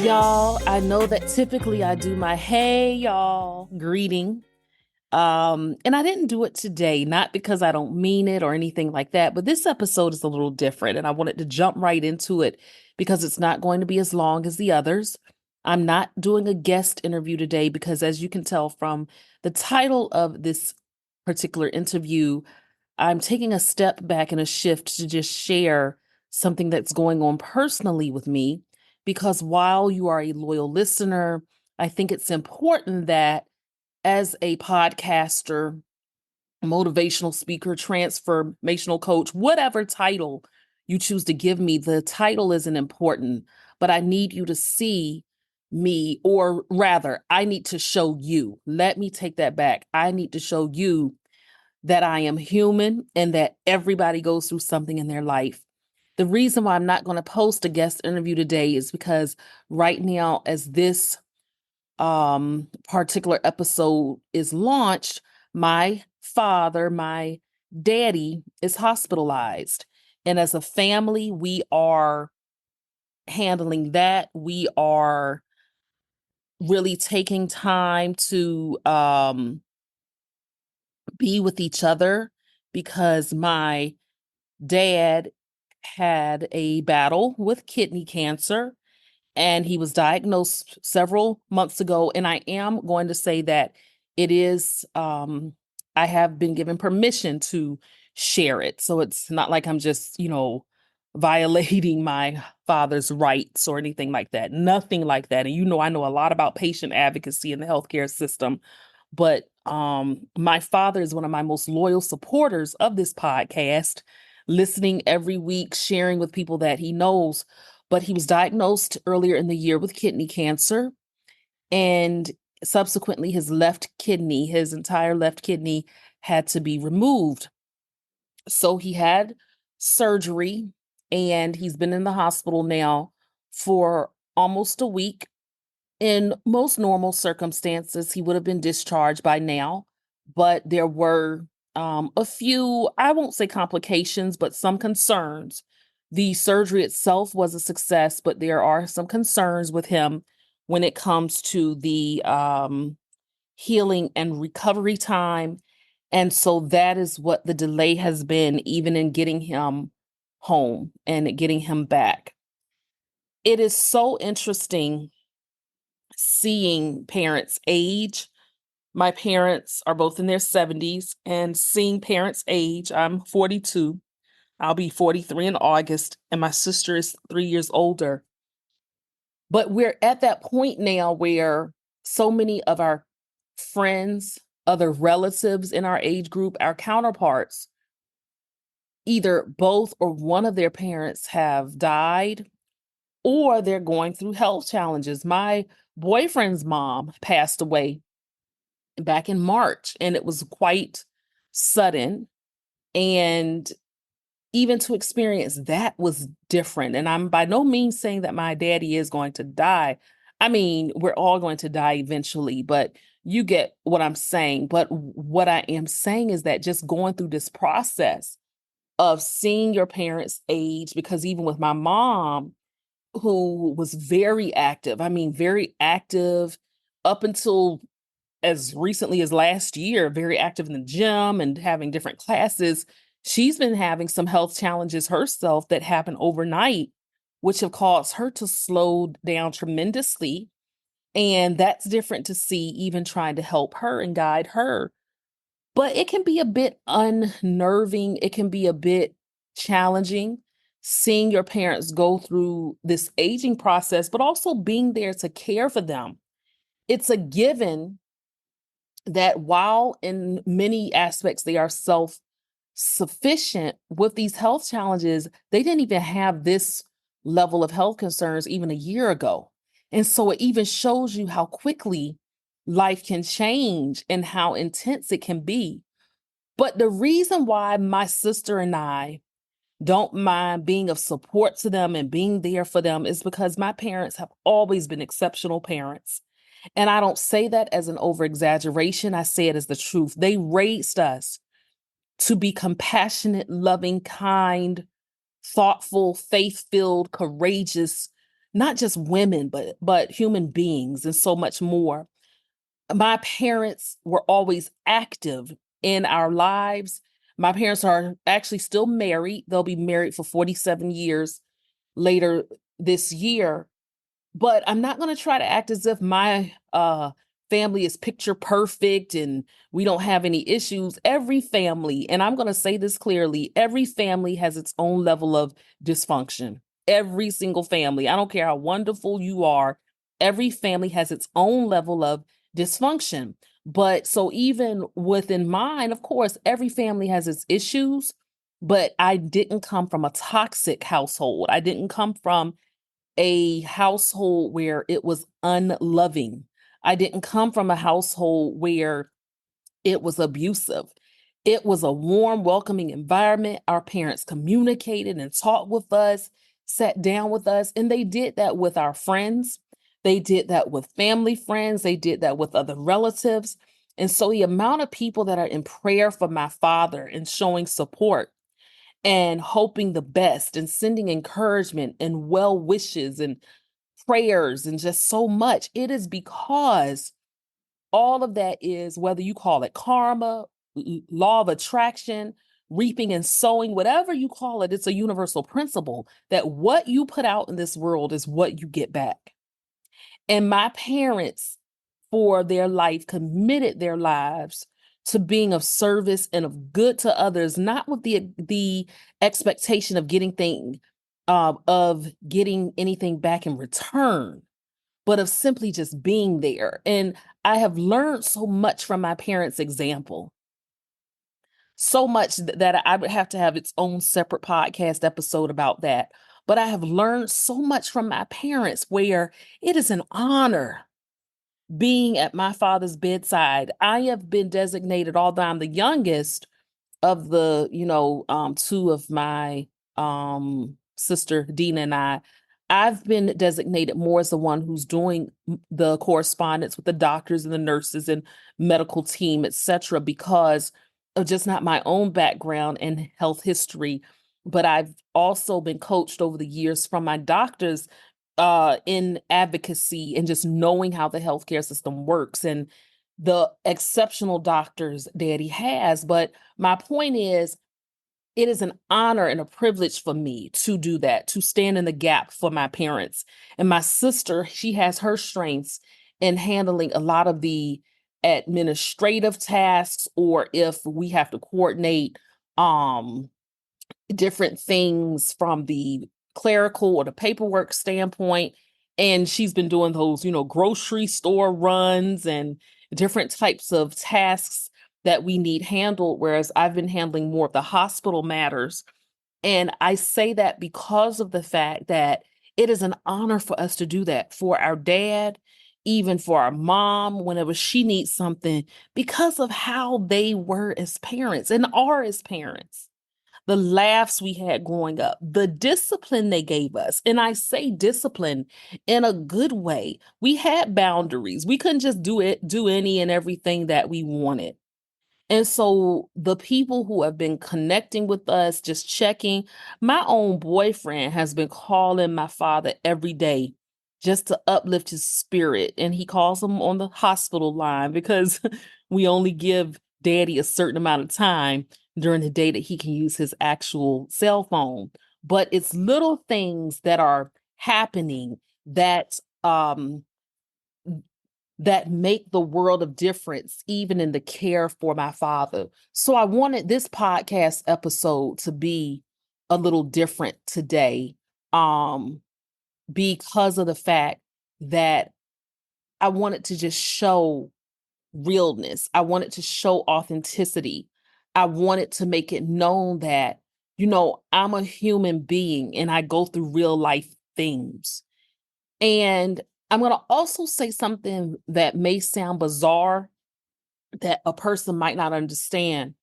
y'all. I know that typically I do my hey y'all greeting. And I didn't do it today, not because I don't mean it or anything like that, but this episode is a little different and I wanted to jump right into it because it's not going to be as long as the others. I'm not doing a guest interview today because, as you can tell from the title of this particular interview, I'm taking a step back and a shift to just share something that's going on personally with me. Because while you are a loyal listener, I think it's important that as a podcaster, motivational speaker, transformational coach, whatever title you choose to give me, the title isn't important, but I need you to see me, or rather, I need to show you. Let me take that back. I need to show you that I am human and that everybody goes through something in their life. The reason why I'm not going to post a guest interview today is because right now, as this particular episode is launched, my father, my daddy, is hospitalized. And as a family, we are handling that. We are really taking time to be with each other because my dad had a battle with kidney cancer and he was diagnosed several months ago. And I am going to say that it is, I have been given permission to share it. So it's not like I'm just, violating my father's rights or anything like that. Nothing like that. And I know a lot about patient advocacy in the healthcare system, but my father is one of my most loyal supporters of this podcast, listening every week, sharing with people that he knows. But he was diagnosed earlier in the year with kidney cancer. And subsequently, his entire left kidney had to be removed. So he had surgery and he's been in the hospital now for almost a week. In most normal circumstances, he would have been discharged by now, but there were a few, I won't say complications, but some concerns. The surgery itself was a success, but there are some concerns with him when it comes to the healing and recovery time. And so that is what the delay has been, even in getting him home and getting him back. It is so interesting seeing parents age. My parents are both in their 70s, and seeing parents age, I'm 42. I'll be 43 in August, and my sister is 3 years older. But we're at that point now where so many of our friends, other relatives in our age group, our counterparts, either both or one of their parents have died or they're going through health challenges. My boyfriend's mom passed away back in March, and it was quite sudden. And even to experience that was different. And I'm by no means saying that my daddy is going to die. I mean, we're all going to die eventually, but you get what I'm saying. But what I am saying is that just going through this process of seeing your parents age, because even with my mom, who was very active, I mean, very active up until as recently as last year, very active in the gym and having different classes. She's been having some health challenges herself that happened overnight, which have caused her to slow down tremendously. And that's different to see, even trying to help her and guide her. But it can be a bit unnerving. It can be a bit challenging seeing your parents go through this aging process, but also being there to care for them. It's a given that while in many aspects they are self sufficient with these health challenges, they didn't even have this level of health concerns even a year ago. And so it even shows you how quickly life can change and how intense it can be. But the reason why my sister and I don't mind being of support to them and being there for them is because my parents have always been exceptional parents. And I don't say that as an over exaggeration. I say it as the truth. They raised us to be compassionate, loving, kind, thoughtful, faith filled, courageous, not just women, but human beings and so much more. My parents were always active in our lives. My parents are actually still married. They'll be married for 47 years later this year. But I'm not going to try to act as if my family is picture perfect and we don't have any issues. Every family, and I'm going to say this clearly, every family has its own level of dysfunction. Every single family. I don't care how wonderful you are. Every family has its own level of dysfunction. But so even within mine, of course, every family has its issues, but I didn't come from a toxic household. I didn't come from a household where it was unloving. I didn't come from a household where it was abusive. It was a warm, welcoming environment. Our parents communicated and talked with us, sat down with us, and they did that with our friends. They did that with family friends. They did that with other relatives. And so the amount of people that are in prayer for my father and showing support and hoping the best and sending encouragement and well wishes and prayers and just so much. It is because all of that is, whether you call it karma, law of attraction, reaping and sowing, whatever you call it, it's a universal principle that what you put out in this world is what you get back. And my parents, for their life, committed their lives to being of service and of good to others, not with the expectation of getting anything back in return, but of simply just being there. And I have learned so much from my parents' example. So much that I would have to have its own separate podcast episode about that. But I have learned so much from my parents where it is an honor being at my father's bedside. I have been designated, although I'm the youngest of the, two of my sister Dina and I've been designated more as the one who's doing the correspondence with the doctors and the nurses and medical team, etc., because of just not my own background and health history, but I've also been coached over the years from my doctors in advocacy and just knowing how the healthcare system works and the exceptional doctors that he has. But my point is, it is an honor and a privilege for me to do that, to stand in the gap for my parents. And my sister, she has her strengths in handling a lot of the administrative tasks, or if we have to coordinate um different things from the clerical or the paperwork standpoint. And she's been doing those, grocery store runs and different types of tasks that we need handled, whereas I've been handling more of the hospital matters. And I say that because of the fact that it is an honor for us to do that for our dad, even for our mom, whenever she needs something, because of how they were as parents and are as parents, the laughs we had growing up, the discipline they gave us. And I say discipline in a good way. We had boundaries. We couldn't just do any and everything that we wanted. And so the people who have been connecting with us, just checking, my own boyfriend has been calling my father every day just to uplift his spirit. And he calls him on the hospital line because we only give daddy a certain amount of time during the day that he can use his actual cell phone. But it's little things that are happening um that make the world of difference, even in the care for my father. So I wanted this podcast episode to be a little different today, um, because of the fact that I wanted to just show realness. I wanted to show authenticity. I wanted to make it known that, I'm a human being and I go through real life things. And I'm going to also say something that may sound bizarre, that a person might not understand.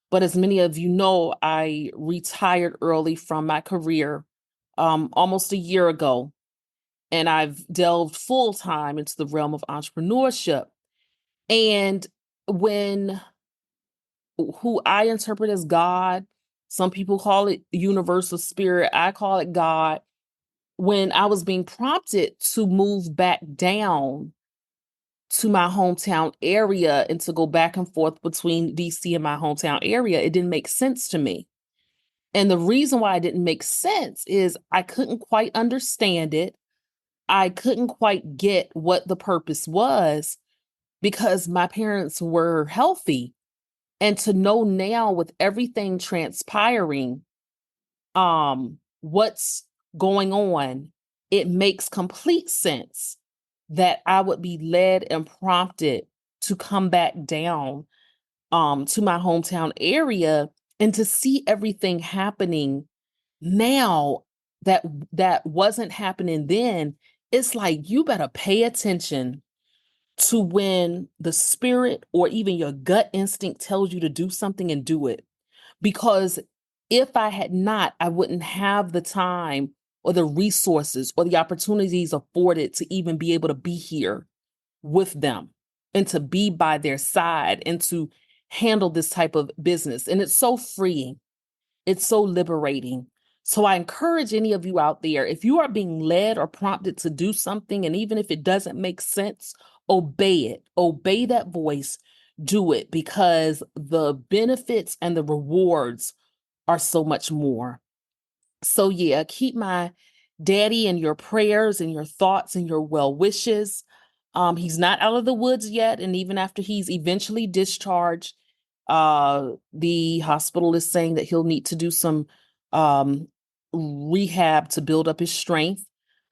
But as many of you know, I retired early from my career almost a year ago, and I've delved full time into the realm of entrepreneurship. And when who I interpret as God, some people call it universal spirit, I call it God. when I was being prompted to move back down to my hometown area and to go back and forth between DC and my hometown area, it didn't make sense to me. And the reason why it didn't make sense is I couldn't quite understand it. I couldn't quite get what the purpose was because my parents were healthy. And to know now with everything transpiring, what's going on, it makes complete sense that I would be led and prompted to come back down to my hometown area and to see everything happening now that wasn't happening then. It's like you better pay attention to when the spirit or even your gut instinct tells you to do something and do it. Because if I had not, I wouldn't have the time or the resources or the opportunities afforded to even be able to be here with them and to be by their side and to handle this type of business. And it's so freeing. It's so liberating. So I encourage any of you out there, if you are being led or prompted to do something, and even if it doesn't make sense, obey it. Obey that voice. Do it, because the benefits and the rewards are so much more. So yeah, keep my daddy in your prayers and your thoughts and your well wishes. He's not out of the woods yet. And even after he's eventually discharged, the hospital is saying that he'll need to do some rehab to build up his strength.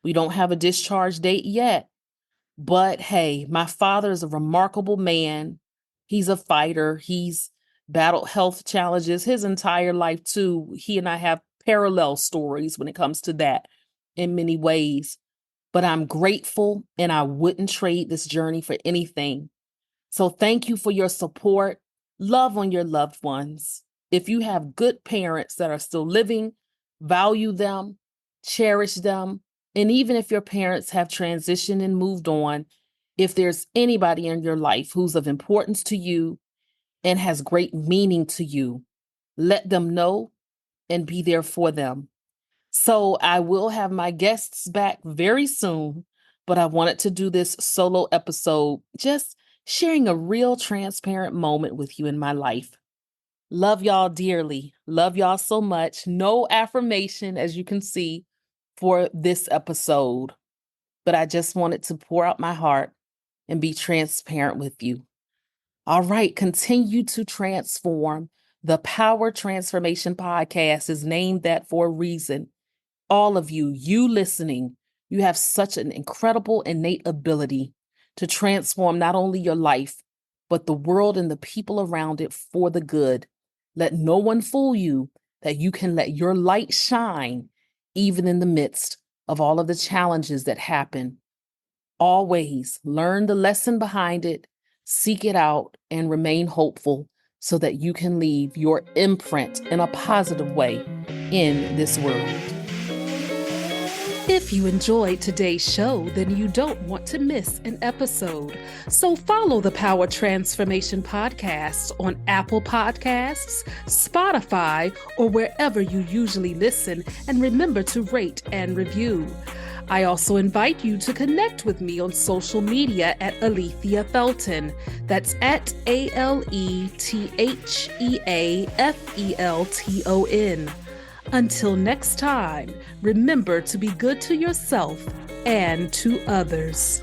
We don't have a discharge date yet. But hey, my father is a remarkable man. He's a fighter. He's battled health challenges his entire life, too. He and I have parallel stories when it comes to that in many ways. But I'm grateful, and I wouldn't trade this journey for anything. So thank you for your support. Love on your loved ones. If you have good parents that are still living, value them, cherish them. And even if your parents have transitioned and moved on, if there's anybody in your life who's of importance to you and has great meaning to you, let them know and be there for them. So I will have my guests back very soon, but I wanted to do this solo episode, just sharing a real transparent moment with you in my life. Love y'all dearly. Love y'all so much. No affirmation, as you can see, for this episode, but I just wanted to pour out my heart and be transparent with you. All right, continue to transform. The Power Transformation Podcast is named that for a reason. All of you, you listening, you have such an incredible innate ability to transform not only your life, but the world and the people around it for the good. Let no one fool you that you can let your light shine even in the midst of all of the challenges that happen. Always learn the lesson behind it, seek it out, and remain hopeful so that you can leave your imprint in a positive way in this world. If you enjoyed today's show, then you don't want to miss an episode. So follow the Power Transformation Podcast on Apple Podcasts, Spotify, or wherever you usually listen, and remember to rate and review. I also invite you to connect with me on social media at Alethea Felton. That's at ALETHEAFELTON. Until next time, remember to be good to yourself and to others.